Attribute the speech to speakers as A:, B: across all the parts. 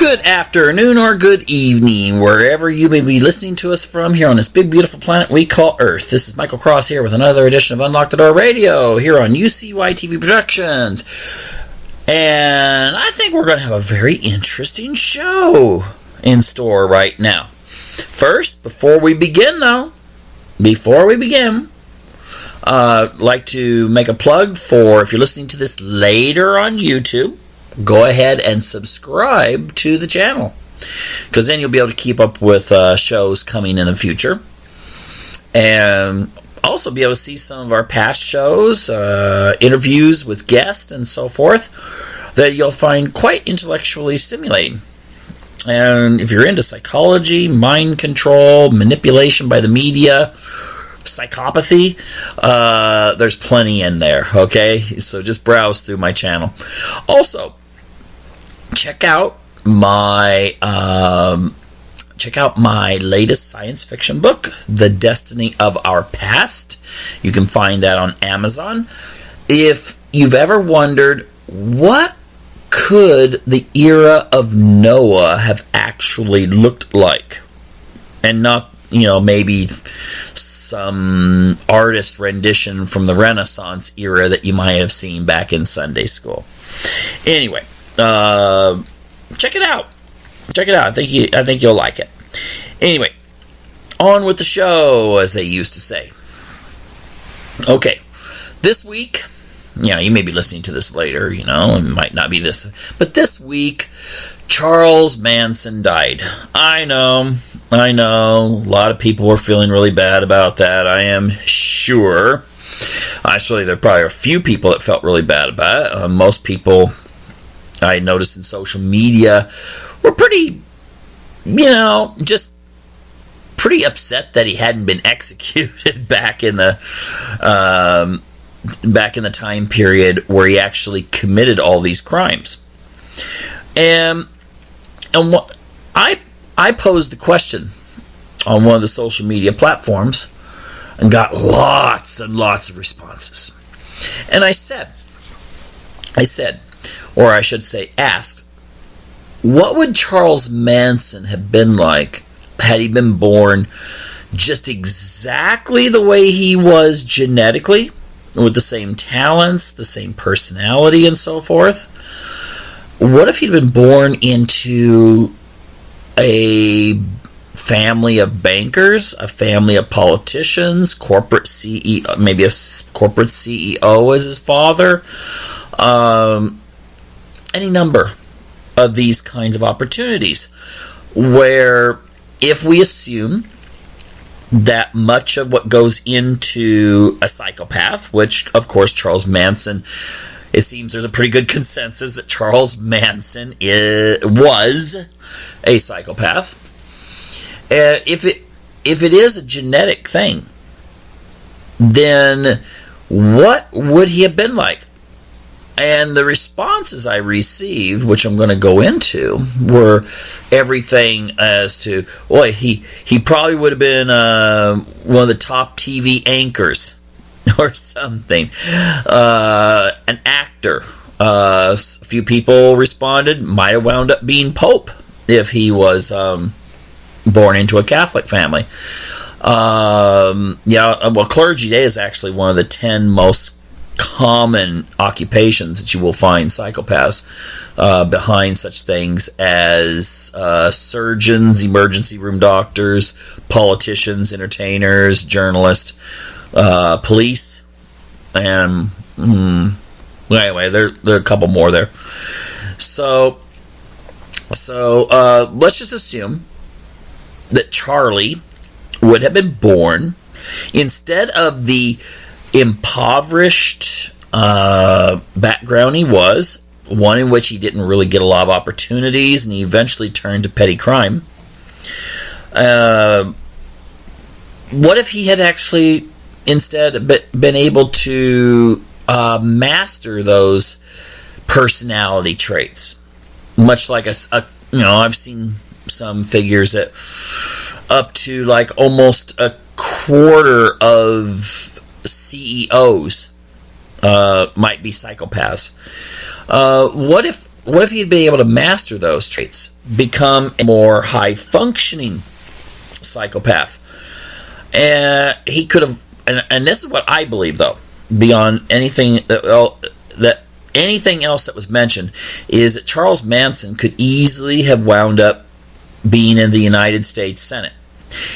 A: Good afternoon or good evening, wherever you may be listening to us from here on this big, beautiful planet we call Earth. This is Michael Cross here with another edition of Unlock the Door Radio here on UCY TV Productions. And I think we're going to have a very interesting show in store right now. First, before we begin, I'd like to make a plug for, if you're listening to this later on YouTube, go ahead and subscribe to the channel, because then you'll be able to keep up with shows coming in the future, and also be able to see some of our past shows, interviews with guests and so forth, that you'll find quite intellectually stimulating. And if you're into psychology, mind control, manipulation by the media, psychopathy, there's plenty in there, okay? So just browse through my channel. Also, check out my latest science fiction book, The Destiny of Our Past. You can find that on Amazon. If you've ever wondered, what could the era of Noah have actually looked like? And not, maybe some artist rendition from the Renaissance era that you might have seen back in Sunday school. Anyway, check it out. I think you'll like it. Anyway, on with the show, as they used to say. Okay, this week, you may be listening to this later, it might not be this, but this week, Charles Manson died. I know, a lot of people were feeling really bad about that, I am sure. Actually, there are probably a few people that felt really bad about it. Most people, I noticed in social media, were pretty, just pretty upset that he hadn't been executed back in the time period where he actually committed all these crimes. And what I posed the question on one of the social media platforms and got lots and lots of responses. And I said, or I should say asked, what would Charles Manson have been like had he been born just exactly the way he was genetically, with the same talents, the same personality, and so forth? What if he'd been born into a family of bankers, a family of politicians, corporate CEO, maybe a corporate CEO as his father, any number of these kinds of opportunities, where if we assume that much of what goes into a psychopath, which of course Charles Manson, it seems there's a pretty good consensus that Charles Manson was a psychopath. If it is a genetic thing, then what would he have been like? And the responses I received, which I'm going to go into, were everything as to, boy, he probably would have been one of the top TV anchors or something, an actor. A few people responded, might have wound up being Pope if he was born into a Catholic family. Clergy is actually one of the 10 most common occupations that you will find psychopaths behind, such things as surgeons, emergency room doctors, politicians, entertainers, journalists, police, and anyway, there are a couple more there. So let's just assume that Charlie would have been born, instead of the impoverished background he was, one in which he didn't really get a lot of opportunities, and he eventually turned to petty crime. What if he had actually instead been able to master those personality traits, much like I've seen some figures that up to like almost a quarter of CEOs might be psychopaths. What if what if he'd been able to master those traits, become a more high-functioning psychopath? And he could have, and this is what I believe, though, beyond anything that anything else that was mentioned, is that Charles Manson could easily have wound up being in the United States Senate.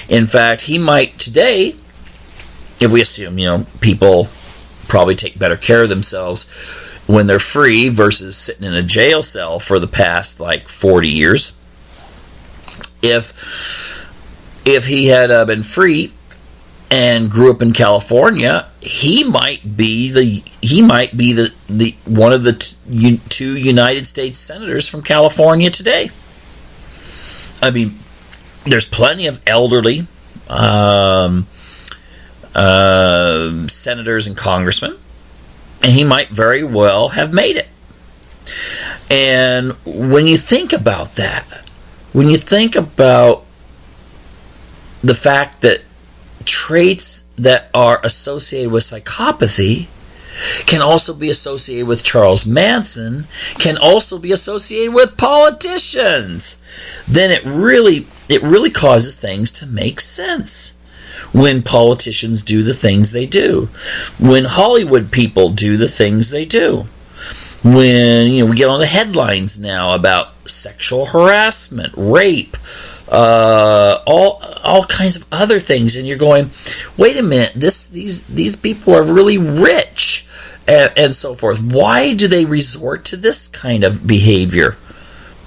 A: In fact, he might today, if we assume, people probably take better care of themselves when they're free versus sitting in a jail cell for the past 40 years. If he had been free and grew up in California, he might be the one of the two United States senators from California today. I mean, there's plenty of elderly senators and congressmen, and he might very well have made it. And when you think about that, when you think about the fact that traits that are associated with psychopathy can also be associated with Charles Manson, can also be associated with politicians, then it really causes things to make sense. When politicians do the things they do, when Hollywood people do the things they do, when we get on the headlines now about sexual harassment, rape, all kinds of other things, and you're going, wait a minute, these people are really rich, and so forth. Why do they resort to this kind of behavior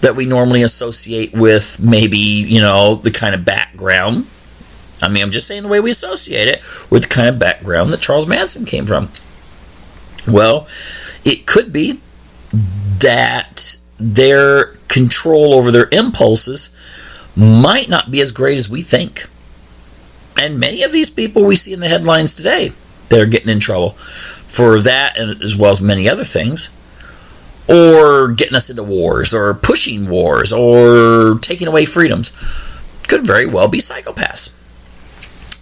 A: that we normally associate with maybe the kind of background? I mean, I'm just saying the way we associate it with the kind of background that Charles Manson came from. Well, it could be that their control over their impulses might not be as great as we think. And many of these people we see in the headlines today, they're getting in trouble for that, and as well as many other things, or getting us into wars, or pushing wars, or taking away freedoms, could very well be psychopaths.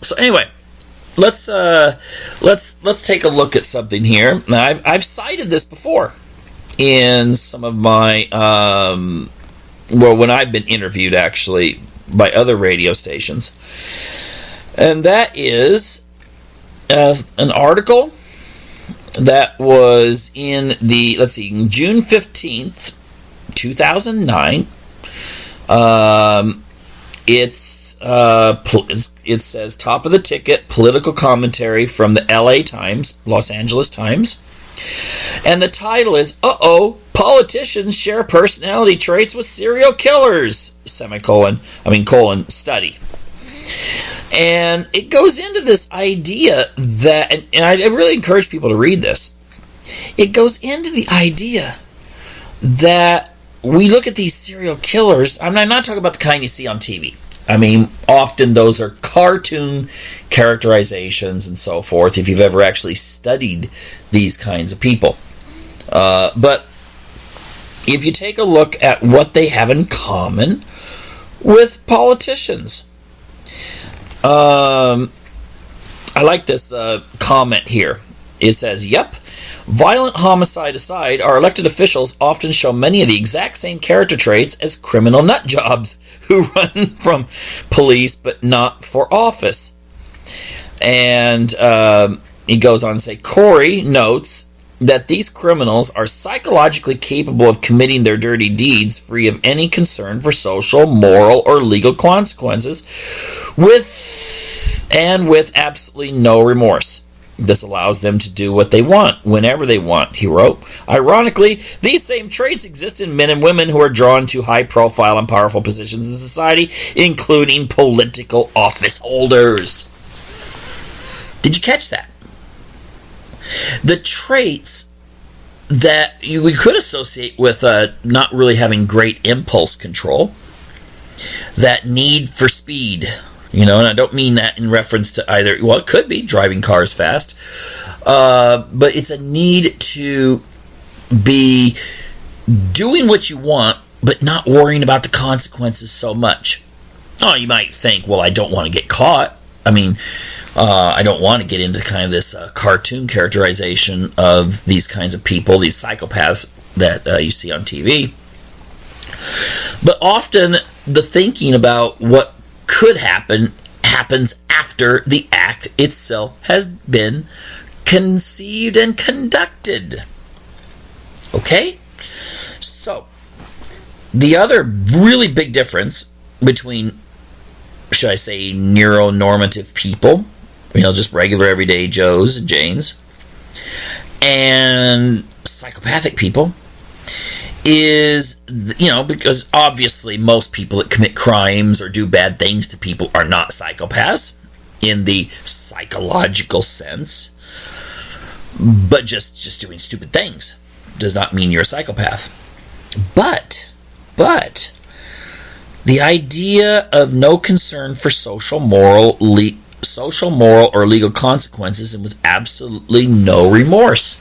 A: So anyway, let's take a look at something here. Now, I've cited this before in some of my when I've been interviewed actually by other radio stations, and that is an article that was in the June 15th, 2009. It says top of the ticket political commentary from the LA Times, Los Angeles Times, and the title is politicians share personality traits with serial killers, colon study. And it goes into this idea that, and I really encourage people to read this. It goes into the idea that we look at these serial killers. I'm not talking about the kind you see on TV. I mean, often those are cartoon characterizations and so forth, if you've ever actually studied these kinds of people. But if you take a look at what they have in common with politicians, I like this comment here. It says, yep, violent homicide aside, our elected officials often show many of the exact same character traits as criminal nut jobs who run from police but not for office. And he goes on to say, Corey notes that these criminals are psychologically capable of committing their dirty deeds free of any concern for social, moral, or legal consequences, with absolutely no remorse. This allows them to do what they want, whenever they want, he wrote. Ironically, these same traits exist in men and women who are drawn to high-profile and powerful positions in society, including political office holders. Did you catch that? The traits that we could associate with not really having great impulse control, that need for speed, and I don't mean that in reference to either, well, it could be driving cars fast, but it's a need to be doing what you want, but not worrying about the consequences so much. Oh, you might think, well, I don't want to get caught. I mean, I don't want to get into kind of this cartoon characterization of these kinds of people, these psychopaths, that you see on TV. But often the thinking about what could happen happens after the act itself has been conceived and conducted. Okay? So, the other really big difference between, should I say, neuronormative people, just regular everyday Joes and Janes, and psychopathic people is, because obviously most people that commit crimes or do bad things to people are not psychopaths in the psychological sense, but just doing stupid things does not mean you're a psychopath. But the idea of no concern for social, moral, or legal consequences, and with absolutely no remorse.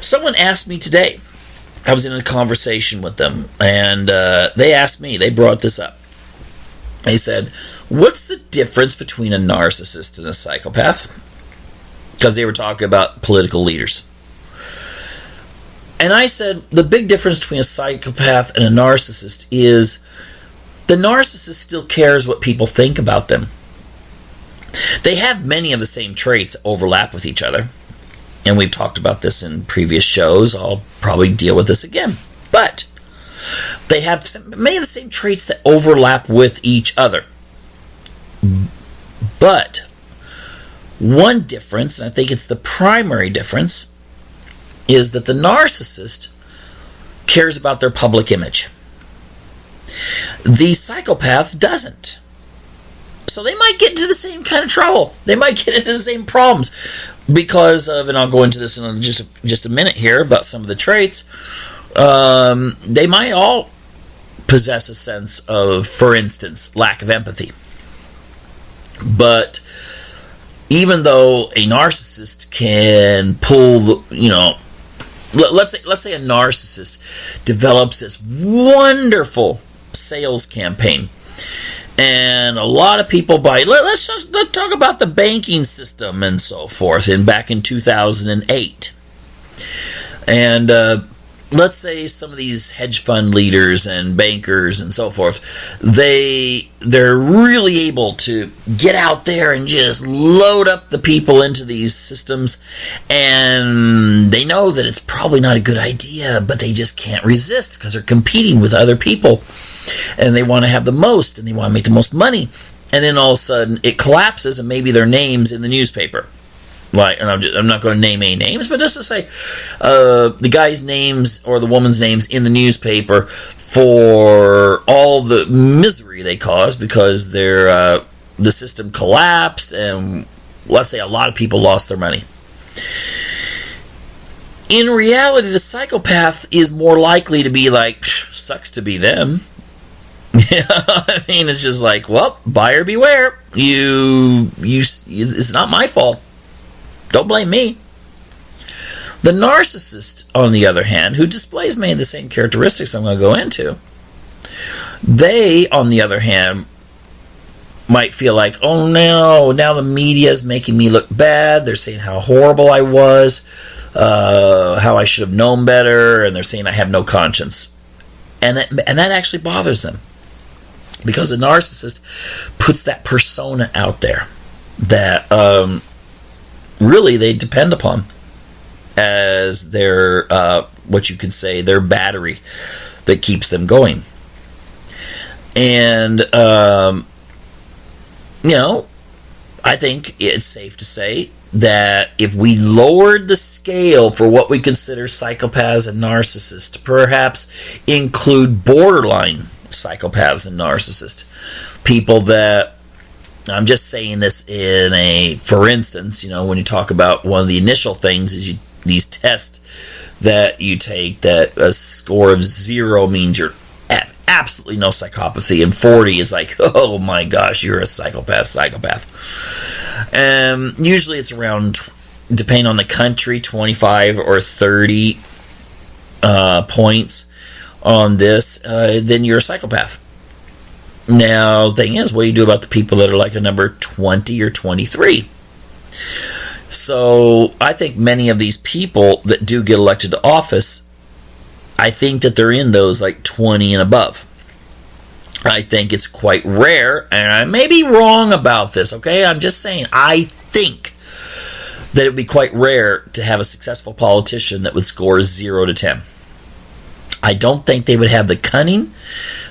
A: Someone asked me today, I was in a conversation with them, and they brought this up. They said, what's the difference between a narcissist and a psychopath? Because they were talking about political leaders. And I said, the big difference between a psychopath and a narcissist is the narcissist still cares what people think about them. They have many of the same traits that overlap with each other. And we've talked about this in previous shows. I'll probably deal with this again. But they have many of the same traits that overlap with each other. But one difference, and I think it's the primary difference, is that the narcissist cares about their public image. The psychopath doesn't. So they might get into the same kind of trouble. They might get into the same problems because of, and I'll go into this in just a minute here about some of the traits. They might all possess a sense of, for instance, lack of empathy. But even though a narcissist can pull, let's say a narcissist develops this wonderful sales campaign, and a lot of people buy. Let's talk about the banking system and so forth. Back in 2008, and let's say some of these hedge fund leaders and bankers and so forth, they're really able to get out there and just load up the people into these systems, and they know that it's probably not a good idea, but they just can't resist because they're competing with other people, and they want to have the most, and they want to make the most money, and then all of a sudden it collapses, and maybe their name's in the newspaper. And I'm not going to name any names, but just to say, the guy's names or the woman's names in the newspaper for all the misery they caused because the system collapsed, and let's say a lot of people lost their money. In reality, the psychopath is more likely to be like, sucks to be them. I mean, it's just like, well, buyer beware. It's not my fault. Don't blame me. The narcissist, on the other hand, who displays many of the same characteristics I'm going to go into, they, on the other hand, might feel like, oh no, now the media is making me look bad. They're saying how horrible I was, how I should have known better, and they're saying I have no conscience. And that actually bothers them. Because the narcissist puts that persona out there that really they depend upon as their, what you could say, their battery that keeps them going. And, I think it's safe to say that if we lowered the scale for what we consider psychopaths and narcissists to perhaps include borderline psychopaths and narcissists, people that, I'm just saying this for instance, when you talk about one of the initial things is these tests that you take, that a score of 0 means you're at absolutely no psychopathy, and 40 is like, oh my gosh, you're a psychopath. Usually it's around, depending on the country, 25 or 30 points on this, then you're a psychopath. Now, the thing is, what do you do about the people that are like a number 20 or 23? So, I think many of these people that do get elected to office I think that they're in those like 20 and above. I think it's quite rare, and I may be wrong about this, okay? I'm just saying, I think that it would be quite rare to have a successful politician that would score 0 to 10. I don't think they would have the cunning,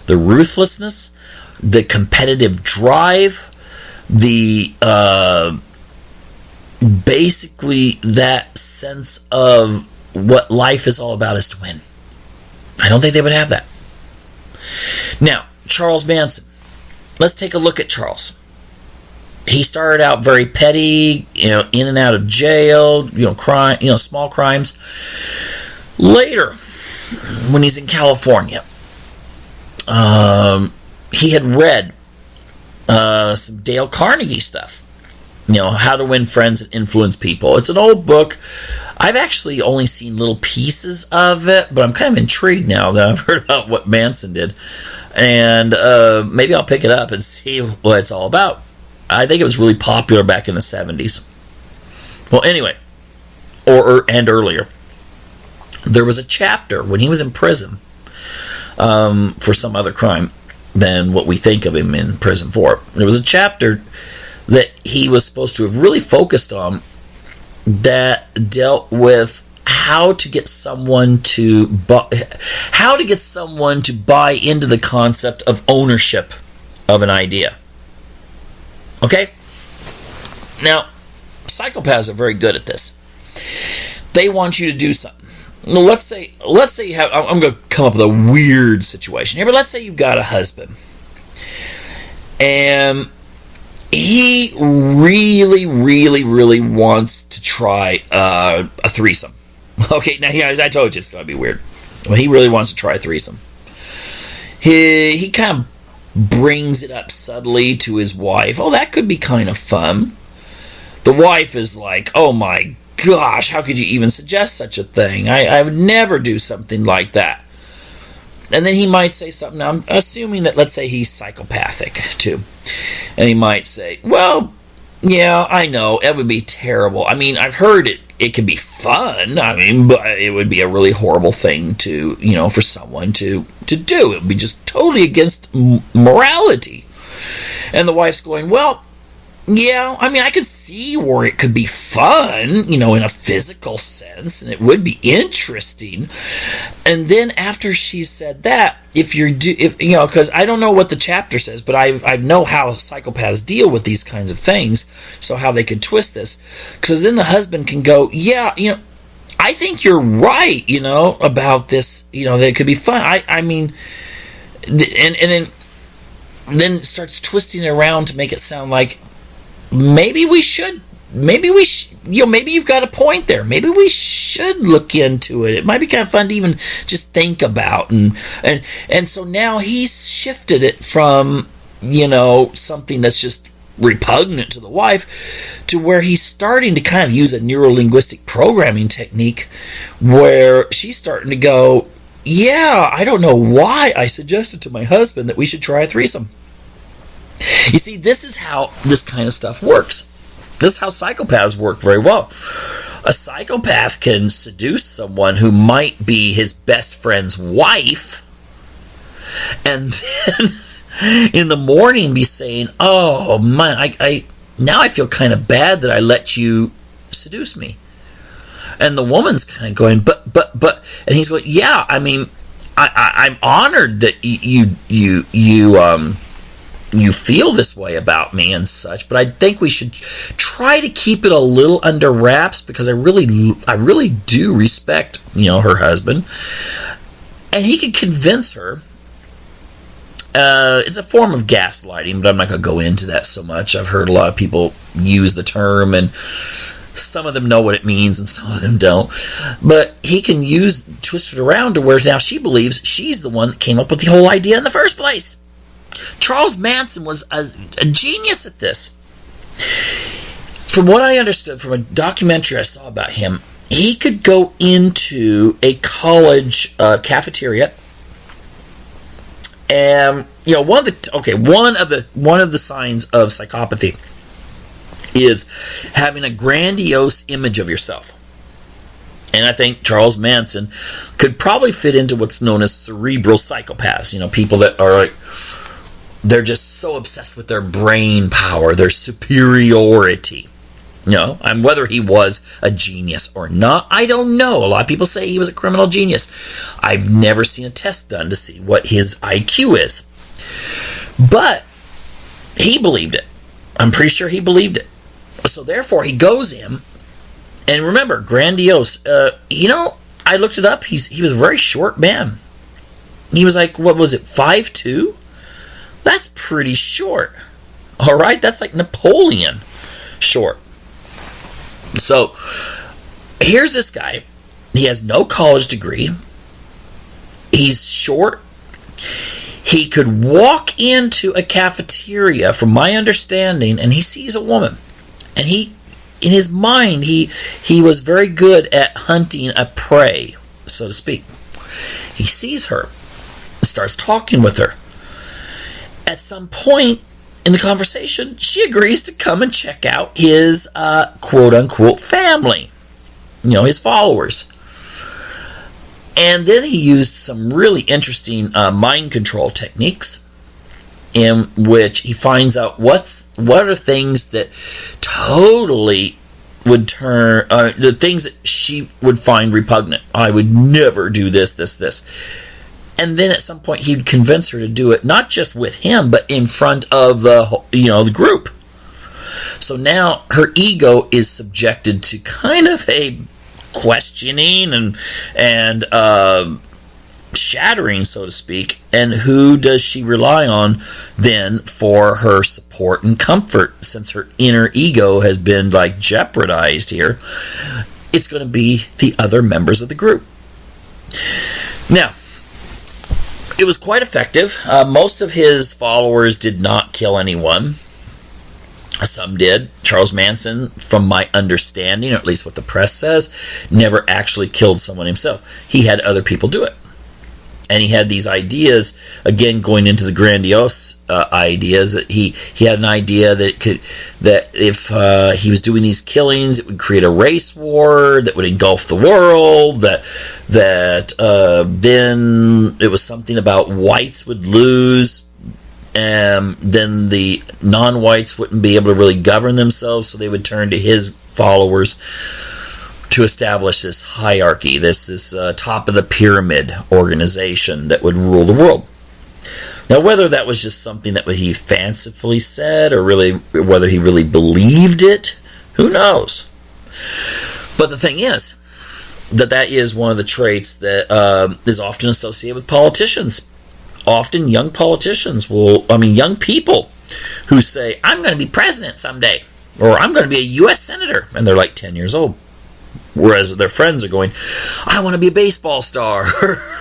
A: the ruthlessness, the competitive drive, the basically that sense of what life is all about is to win. I don't think they would have that. Now, Charles Manson. Let's take a look at Charles. He started out very petty, in and out of jail, crime, small crimes. Later, when he's in California, he had read some Dale Carnegie stuff. How to Win Friends and Influence People. It's an old book. I've actually only seen little pieces of it, but I'm kind of intrigued now that I've heard about what Manson did. And maybe I'll pick it up and see what it's all about. I think it was really popular back in the 70s. Well, anyway, and earlier. There was a chapter when he was in prison for some other crime than what we think of him in prison for. There was a chapter that he was supposed to have really focused on that dealt with how to get someone to buy into the concept of ownership of an idea. Okay? Now, psychopaths are very good at this. They want you to do something. Now, let's say you have, I'm going to come up with a weird situation here, but let's say you've got a husband. And he really, really, really wants to try a threesome. Okay, now I told you it's going to be weird. Well, he really wants to try a threesome. He kind of brings it up subtly to his wife. Oh, that could be kind of fun. The wife is like, oh my gosh, how could you even suggest such a thing? I would never do something like that. And then he might say something. Now, I'm assuming that, let's say he's psychopathic too. And he might say, well, yeah, I know, it would be terrible. I mean, I've heard it can be fun. I mean, but it would be a really horrible thing to, for someone to do. It would be just totally against morality. And the wife's going, well, yeah, I mean, I could see where it could be fun, in a physical sense, and it would be interesting. And then after she said that, because I don't know what the chapter says, but I know how psychopaths deal with these kinds of things, so how they could twist this. Because then the husband can go, yeah, I think you're right, about this, that it could be fun. I mean, and then starts twisting it around to make it sound like, maybe you've got a point there. Maybe we should look into it. It might be kind of fun to even just think about. And so now he's shifted it from, something that's just repugnant to the wife to where he's starting to kind of use a neuro-linguistic programming technique where she's starting to go, yeah, I don't know why I suggested to my husband that we should try a threesome. You see, this is how this kind of stuff works. This is how psychopaths work very well. A psychopath can seduce someone who might be his best friend's wife, and then in the morning be saying, oh, man, I feel kind of bad that I let you seduce me. And the woman's kind of going, but, and he's going, yeah, I mean, I'm honored that you feel this way about me and such, but I think we should try to keep it a little under wraps because I really do respect, her husband. And he could convince her. It's a form of gaslighting, but I'm not going to go into that so much. I've heard a lot of people use the term, and some of them know what it means and some of them don't. But he can twist it around to where now she believes she's the one that came up with the whole idea in the first place. Charles Manson was a genius at this. From what I understood from a documentary I saw about him, he could go into a college cafeteria, and one of the signs of psychopathy is having a grandiose image of yourself. And I think Charles Manson could probably fit into what's known as cerebral psychopaths. You know, people that are like, they're just so obsessed with their brain power, their superiority. You know, and whether he was a genius or not, I don't know. A lot of people say he was a criminal genius. I've never seen a test done to see what his IQ is. But he believed it. I'm pretty sure he believed it. So therefore, he goes in, and remember, grandiose. You know, I looked it up. He was a very short man. He was like, what was it, 5'2"? That's pretty short. All right, that's like Napoleon short. So, here's this guy. He has no college degree. He's short. He could walk into a cafeteria, from my understanding, and he sees a woman. And in his mind, he was very good at hunting a prey, so to speak. He sees her and starts talking with her. At some point in the conversation, she agrees to come and check out his quote-unquote family, you know, his followers. And then he used some really interesting mind control techniques, in which he finds out what are things that totally would turn, the things that she would find repugnant. I would never do this. And then at some point he'd convince her to do it, not just with him, but in front of the group. So now her ego is subjected to kind of a questioning and shattering, so to speak. And who does she rely on then for her support and comfort? Since her inner ego has been like jeopardized here, it's going to be the other members of the group. Now, it was quite effective. Most of his followers did not kill anyone. Some did. Charles Manson, from my understanding, or at least what the press says, never actually killed someone himself. He had other people do it. And he had these ideas, again, going into the grandiose ideas, that he had an idea that if he was doing these killings, it would create a race war that would engulf the world, that then it was something about whites would lose, and then the non-whites wouldn't be able to really govern themselves, so they would turn to his followers to establish this hierarchy, this top of the pyramid organization that would rule the world. Now, whether that was just something that he fancifully said, or really whether he really believed it, who knows? But the thing is that is one of the traits that is often associated with politicians. Often young politicians young people who say, I'm going to be president someday, or I'm going to be a U.S. senator, and they're like 10 years old. Whereas their friends are going, I want to be a baseball star,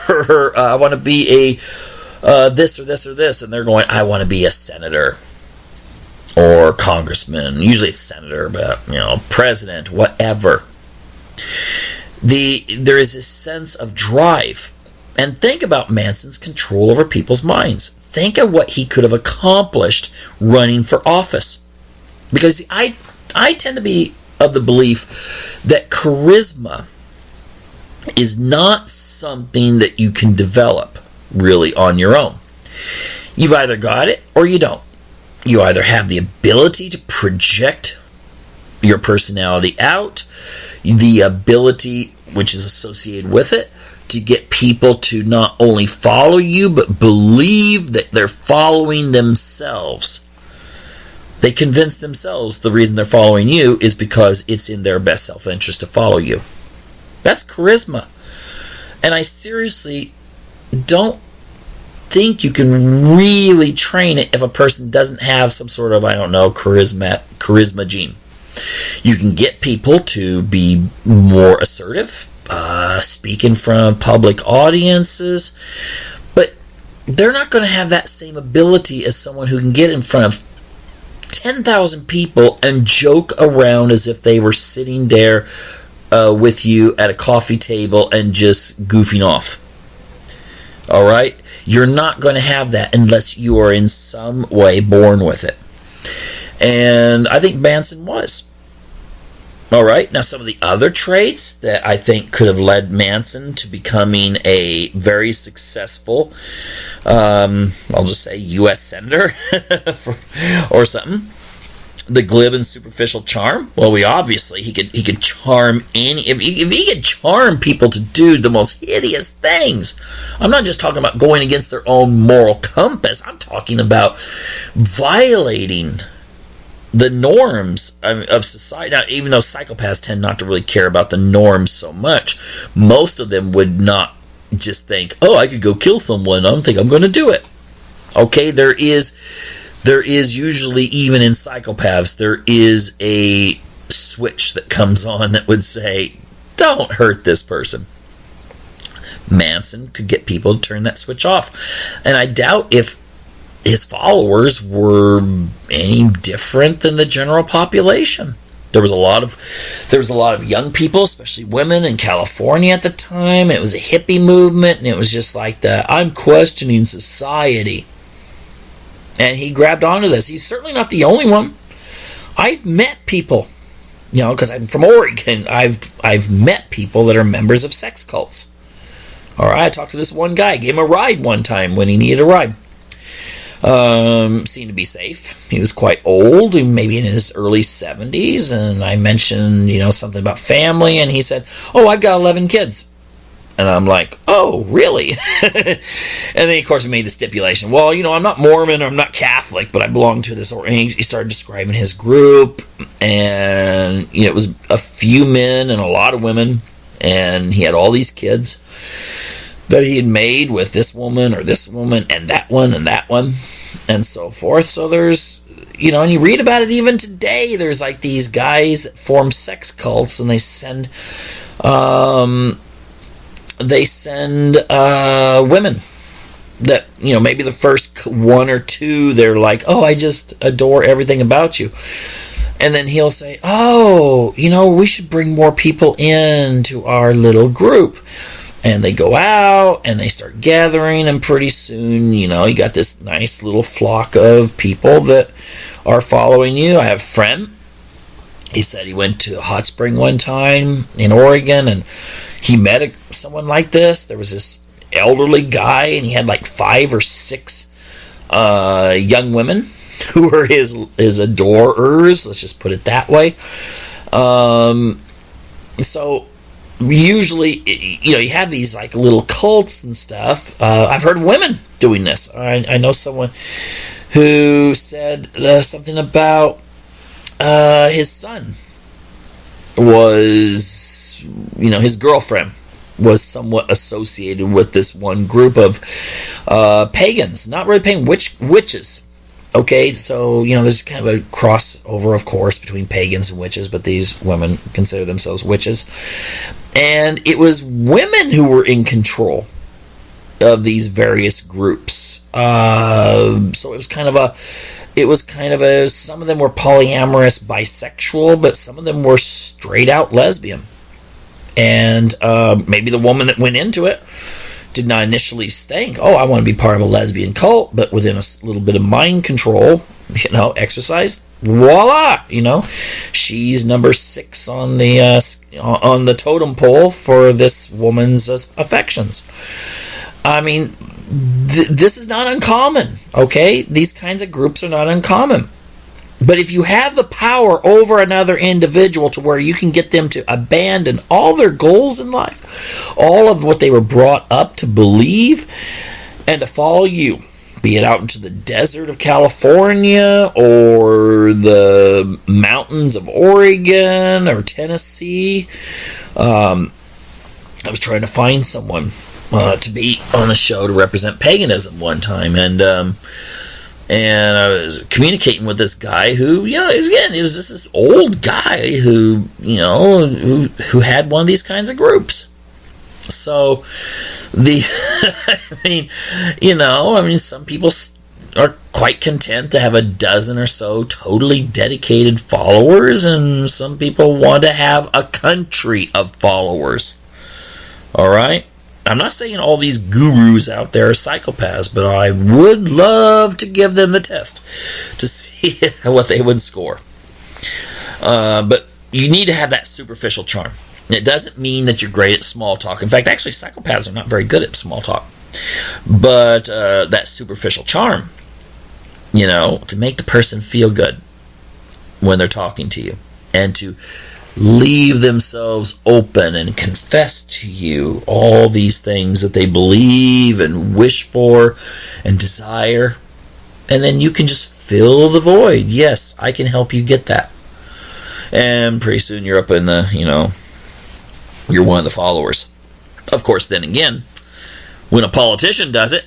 A: or I want to be a this or this or this, and they're going, I want to be a senator or congressman. Usually it's senator, but president, whatever. There is this sense of drive. And think about Manson's control over people's minds. Think of what he could have accomplished running for office. Because I tend to be of the belief that charisma is not something that you can develop really on your own. You've either got it or you don't. You either have the ability to project your personality out, the ability which is associated with it to get people to not only follow you but believe that they're following themselves. They convince themselves the reason they're following you is because it's in their best self-interest to follow you. That's charisma. And I seriously don't think you can really train it if a person doesn't have some sort of, charisma gene. You can get people to be more assertive, speak in front of public audiences, but they're not going to have that same ability as someone who can get in front of 10,000 people and joke around as if they were sitting there with you at a coffee table and just goofing off. All right? You're not going to have that unless you are in some way born with it. And I think Manson was. All right. Now, some of the other traits that I think could have led Manson to becoming a very successful, I'll just say U.S. senator or something. The glib and superficial charm. Well, he could charm if he could charm people to do the most hideous things. I'm not just talking about going against their own moral compass. I'm talking about violating the norms of society. Now, even though psychopaths tend not to really care about the norms so much, most of them would not just think, oh, I could go kill someone, I don't think I'm going to do it. Okay, there is usually, even in psychopaths, there is a switch that comes on that would say, don't hurt this person. Manson could get people to turn that switch off. And I doubt if his followers were any different than the general population. There was a lot of young people, especially women, in California at the time. It was a hippie movement, and it was just like I'm questioning society. And he grabbed onto this. He's certainly not the only one. I've met people, because I'm from Oregon. I've met people that are members of sex cults. All right, I talked to this one guy. Gave him a ride one time when he needed a ride. Seemed to be safe. He was quite old, maybe in his early 70s, and I mentioned, something about family, and he said, oh, I've got 11 kids. And I'm like, oh, really? And then, of course, he made the stipulation, well, I'm not Mormon, or I'm not Catholic, but I belong to this. And he started describing his group, and it was a few men and a lot of women, and he had all these kids that he had made with this woman and that one and so forth. So there's, and you read about it even today. There's like these guys that form sex cults, and they send women that, maybe the first one or two, they're like, oh, I just adore everything about you. And then he'll say, oh, we should bring more people into our little group. And they go out and they start gathering, and pretty soon, you got this nice little flock of people that are following you. I have a friend. He said he went to a hot spring one time in Oregon, and he met someone like this. There was this elderly guy, and he had like 5 or 6 young women who were his adorers. Let's just put it that way. So usually, you have these like little cults and stuff. I've heard of women doing this. I know someone who said something about his son was, his girlfriend was somewhat associated with this one group of pagans, not really pagan, witches. Okay, so, there's kind of a crossover, of course, between pagans and witches, but these women consider themselves witches. And it was women who were in control of these various groups. So it was kind of a, some of them were polyamorous, bisexual, but some of them were straight out lesbian. And maybe the woman that went into it did not initially think, oh, I want to be part of a lesbian cult, but within a little bit of mind control, exercise, voila, she's number 6 on the totem pole for this woman's affections. I mean, this is not uncommon, okay? These kinds of groups are not uncommon. But if you have the power over another individual to where you can get them to abandon all their goals in life, all of what they were brought up to believe, and to follow you, be it out into the desert of California or the mountains of Oregon or Tennessee. I was trying to find someone to be on a show to represent paganism one time, and I was communicating with this guy who, he was just this old guy who who had one of these kinds of groups. So some people are quite content to have a dozen or so totally dedicated followers, and some people want to have a country of followers. All right? I'm not saying all these gurus out there are psychopaths, but I would love to give them the test to see what they would score. But you need to have that superficial charm. It doesn't mean that you're great at small talk. In fact, actually, psychopaths are not very good at small talk. But that superficial charm, to make the person feel good when they're talking to you, and to leave themselves open and confess to you all these things that they believe and wish for and desire, and then you can just fill the void. Yes, I can help you get that. And pretty soon you're up in the, you're one of the followers. Of course, then again, when a politician does it,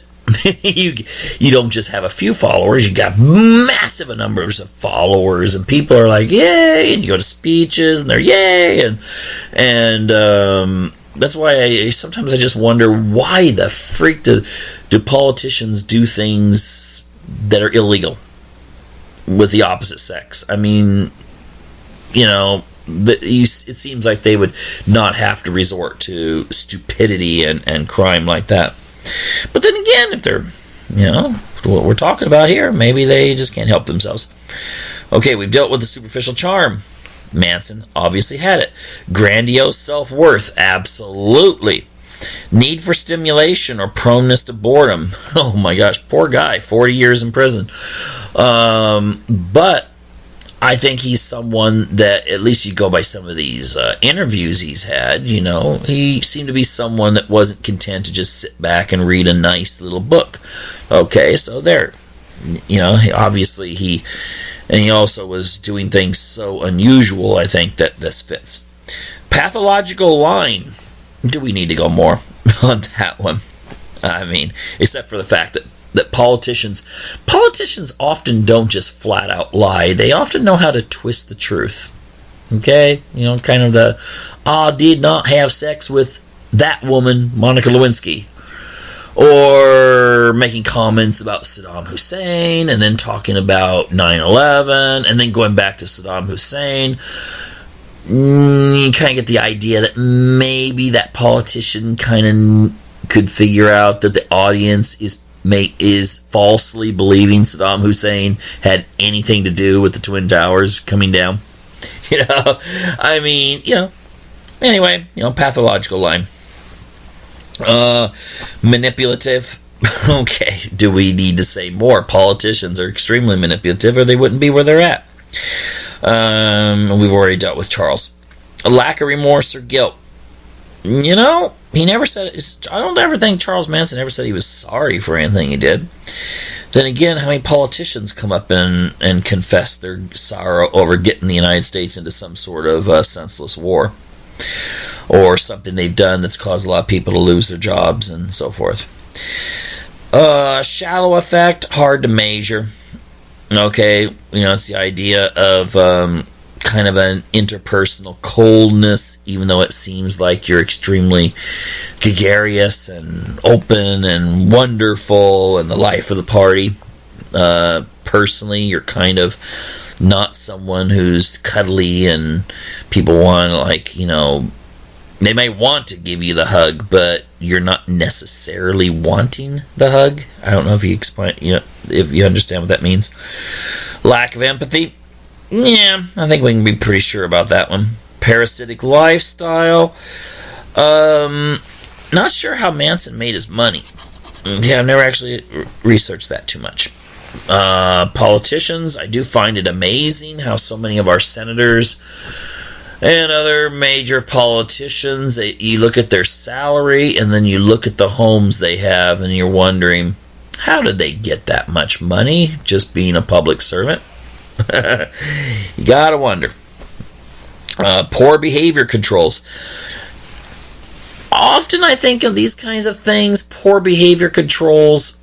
A: you don't just have a few followers, you got massive numbers of followers, and people are like, yay, and you go to speeches, and they're yay, and that's why sometimes I just wonder, why the freak do politicians do things that are illegal with the opposite sex? I mean, it seems like they would not have to resort to stupidity and crime like that. But then again, if they're, what we're talking about here, maybe they just can't help themselves. Okay, we've dealt with the superficial charm. Manson obviously had it. Grandiose self-worth, absolutely. Need for stimulation or proneness to boredom. Oh my gosh, poor guy, 40 years in prison. But I think he's someone that, at least you go by some of these interviews he's had, he seemed to be someone that wasn't content to just sit back and read a nice little book. Okay, so there, obviously he also was doing things so unusual, I think, that this fits. Pathological line. Do we need to go more on that one? I mean, except for the fact that politicians often don't just flat out lie. They often know how to twist the truth. Okay? Kind of the, did not have sex with that woman, Monica Lewinsky. Or making comments about Saddam Hussein, and then talking about 9/11, and then going back to Saddam Hussein. You kind of get the idea that maybe that politician kind of could figure out that the audience is falsely believing Saddam Hussein had anything to do with the Twin Towers coming down. Anyway, pathological line. Manipulative. Okay, do we need to say more? Politicians are extremely manipulative, or they wouldn't be where they're at. We've already dealt with Charles. A lack of remorse or guilt. He never said it. I don't ever think Charles Manson ever said he was sorry for anything he did. Then again, how many politicians come up and confess their sorrow over getting the United States into some sort of senseless war, or something they've done that's caused a lot of people to lose their jobs and so forth. Shallow effect, hard to measure. Okay, it's the idea of kind of an interpersonal coldness, even though it seems like you're extremely gregarious and open and wonderful and the life of the party. Personally, you're kind of not someone who's cuddly, and people want to, they may want to give you the hug, but you're not necessarily wanting the hug. I don't know if you explain, if you understand what that means. Lack of empathy. Yeah, I think we can be pretty sure about that one. Parasitic lifestyle. Not sure how Manson made his money. Yeah, I've never actually researched that too much. Politicians, I do find it amazing how so many of our senators and other major politicians, you look at their salary and then you look at the homes they have, and you're wondering, how did they get that much money just being a public servant? You gotta wonder. Poor behavior controls. Often I think of these kinds of things, poor behavior controls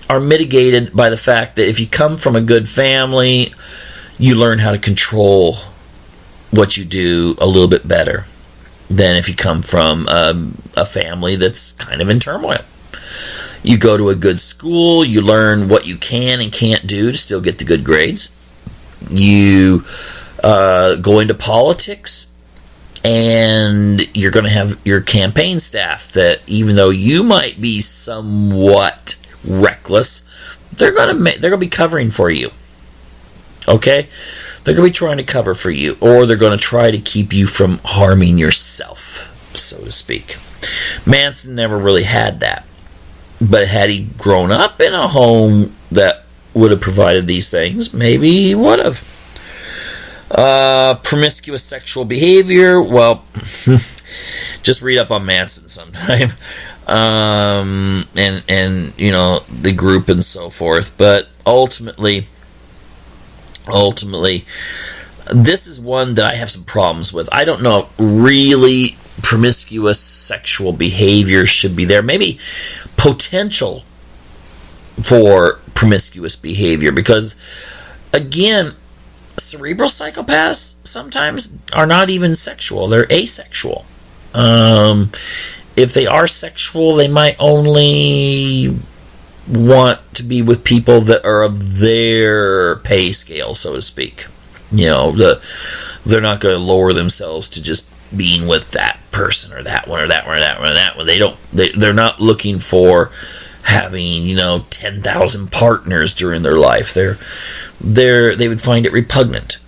A: are mitigated by the fact that if you come from a good family, you learn how to control what you do a little bit better than if you come from a family that's kind of in turmoil. You go to a good school, you learn what you can and can't do to still get the good grades. You go into politics, and you're going to have your campaign staff that, even though you might be somewhat reckless, they're going to be covering for you. Okay? they're going to be trying to cover for you, or they're going to try to keep you from harming yourself, so to speak. Manson never really had that. But had he grown up in a home that would have provided these things, maybe he would have. Promiscuous sexual behavior, well, just read up on Manson sometime. And you know, the group and so forth. But ultimately, this is one that I have some problems with. I don't know if really promiscuous sexual behavior should be there. Maybe potential for promiscuous behavior, because again, cerebral psychopaths sometimes are not even sexual. They're asexual. If they are sexual, they might only want to be with people that are of their pay scale, so to speak. You know, they're not going to lower themselves to just being with that person or that one or that one or that one or that one. They're not looking for having, you know, 10,000 partners during their life. They would find it repugnant.